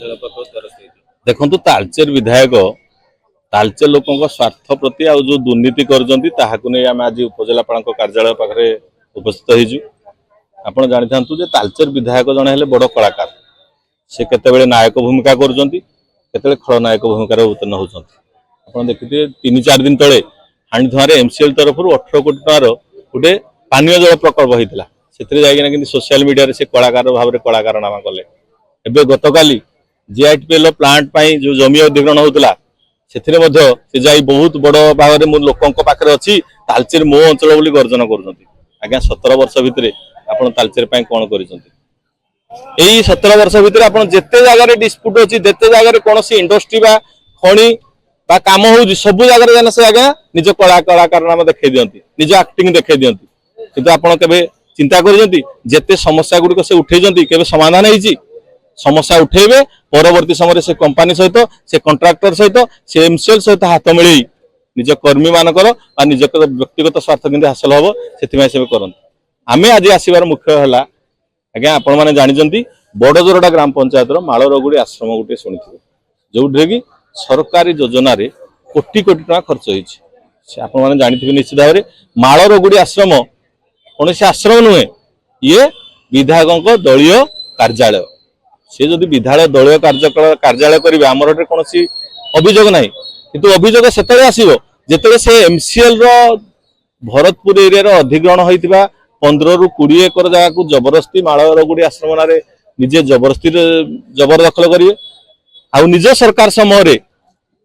कार्यालय पाखु द्वारस्थ होइछि। देखंतु तालचेर विधायक तालचेर लोकंक स्वार्थ प्रति आ जो दुर्नीति करजंती ताहाकु नै आमे आज उपजिलापालक कार्यालय पाखरे उपस्थित होइजु। आपण जानि थांतु जे तालचेर विधायक जणे हेले बड़ कलाकार से केतेबेले नायक भूमिका करजंती केतेबेले खलनायक भूमिका रे अवतीर्ण होजंती। आपण देखिते 3-4 दिन तळे हांडीधुआरे एमसीएल तरफरु 18 कोटी टकार गोटे पानीय जल प्रकल्प होइतिला सेथिरे जाइकिना किंतु सोशल मीडिया रे से कलाकार भाव रे कलाकार नामा कले। एबे गतकाली जीआईटीपीएल प्लांट पाई जो जमी अधिग्रहण होउतिला सेथिरे मध्ये से जाई बहुत बड़ भाव रे मो लोकंक पाखरे अछि तालचेर मो अंचल बोली गर्जन करजंती। आज्ञा 17 वर्ष भितरे आपण तालचेर पाई कोन करिसंती। एई 17 वर्ष भितरे आपण जेते जागा रे डिस्प्यूट अछि जेते जागा रे कोनोसी इंडस्ट्री बा खणी बा काम होउछि सब जागा रे जाना से आज्ञा निज कलाकार नाम देखै दियंती निज एक्टिंग देखै दियंती। किंतु आपण केबे चिंता करिसंती जेते समस्या गुडी को से उठैजंती केबे समाधान हेइछि समस्या उठेबे परवर्ती समय से कंपनी सहित से कॉन्ट्रैक्टर सहित से एमसीएल सहित हाथ मिलई निज कर्मी मानकर आ निज व्यक्तिगत स्वार्थ केंद्र हासिल होबो सेतिमै से करन। आमे आज आसीबार मुख्य हला आज्ञा आपण माने जानिजंती बड़जोरडा ग्राम पंचायत रो माळरगुडी आश्रम गुटे सुनिथिबे जोउठे कि सरकारी योजना रे कोटी कोटी टका खर्च होइछि। से आपण माने जानिथिबे निश्चित भाव रे माळरगुडी आश्रम कोनोसी आश्रम नुहे ये विधायकक दलीय कार्यालय से जदि विधायक दलीय कार्यालय करेंगे आमर कौन अभियोग ना किंतु अभियोग से आसो जिते से एमसीएल भरतपुर एरिया अधिग्रहण होता 15 ରୁ 20 एकर जगह को जबरदस्ती माळरगुडी आश्रम ना निजे जबरदस्ती जबरदखल करेंगे आ निज सरकार समय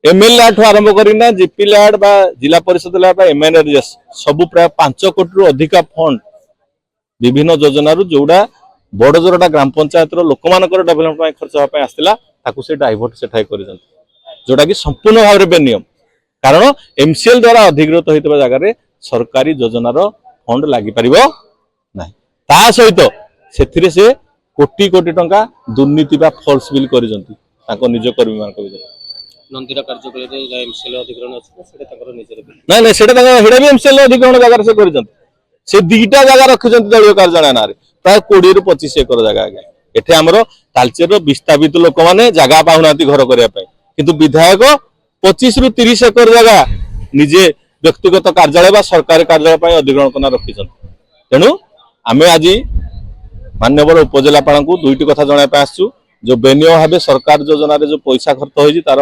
एमएलए ठू आरंभ करना जीपी लैड बा जिला परिषद लैड एमएनआरजीएस सब प्राय 5 कोटी अधिक फंड विभिन्न योजना जोड़ा बड़जोरडा ग्राम पंचायत लोक मानकर डेवलपमेंट खर्च होगा आसला ताकू से डाइवर्ट से जोटा कि संपूर्ण भाव में बेनियम कारण एमसीएल द्वारा अधिकृत होता जगह सरकारी योजनार फंड लगी पार ना ता सहित से कोटी कोटी टंका दुर्नीति बा फॉल्स बिल कर निज कर्मी मान नंदीरा कार्यक्रम एमसीएल अधिग्रहण ना ना से एमसीएल अधिग्रहण जगह से कर से 2टा जगह रखिंट दलीय कार्यालय ना प्राय 20 ରୁ 25 एकर जगह आगे एठे हमरो तालचेर विस्थापित लोक माने जगह पाउनाती घर करिया पय किंतु विधायक 25 ରୁ 30 एकर जगह निजे व्यक्तिगत कार्यालय बा सरकारी कार्यालय पय अधिग्रहण करना रखिछन। तेनु आमे आज माननीय उपजिलापाल को 2टी कथा जणाय पय आसु जो बेनियम भाबे सरकार योजना रे जो पैसा खर्च होइछि तार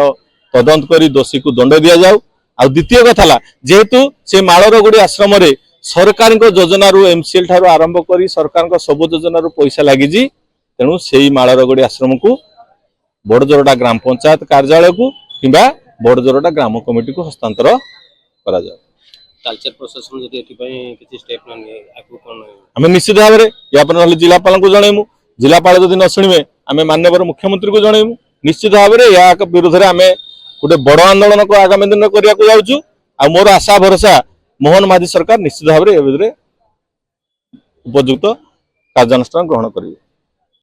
तदंत करी दोषी को दंड दिया जाऊ। आ द्वितीय कथा ला जेहेतु से माळरगुडी आश्रम रे सरकार योजना रू एमसीएल ठारू आरंभ करी सरकार सब योजना रू पैसा लगी तेणु से माळरगुडी आश्रम को बड़जोरडा ग्राम पंचायत कार्यालय को किंबा बड़जोरडा ग्राम कमिटी को हस्तांतर करा जाए। तालचेर प्रशासन जदि एथिपई किछि स्टेप न निए आकु कोन हमें निश्चित भाव में या पर जिलापाल को जनइमु जिलापाल जदि न शुणिबे आमे माननीय मुख्यमंत्री को जनइमु निश्चित भाव में या विरोध में आमे गोटे बड़ आंदोलन को आगामी दिन करिया को जाउछु। आ मोर आशा भरोसा मोहन माझी सरकार निश्चित भाव में उपयुक्त कार्यानुष्ठान ग्रहण करेंगे।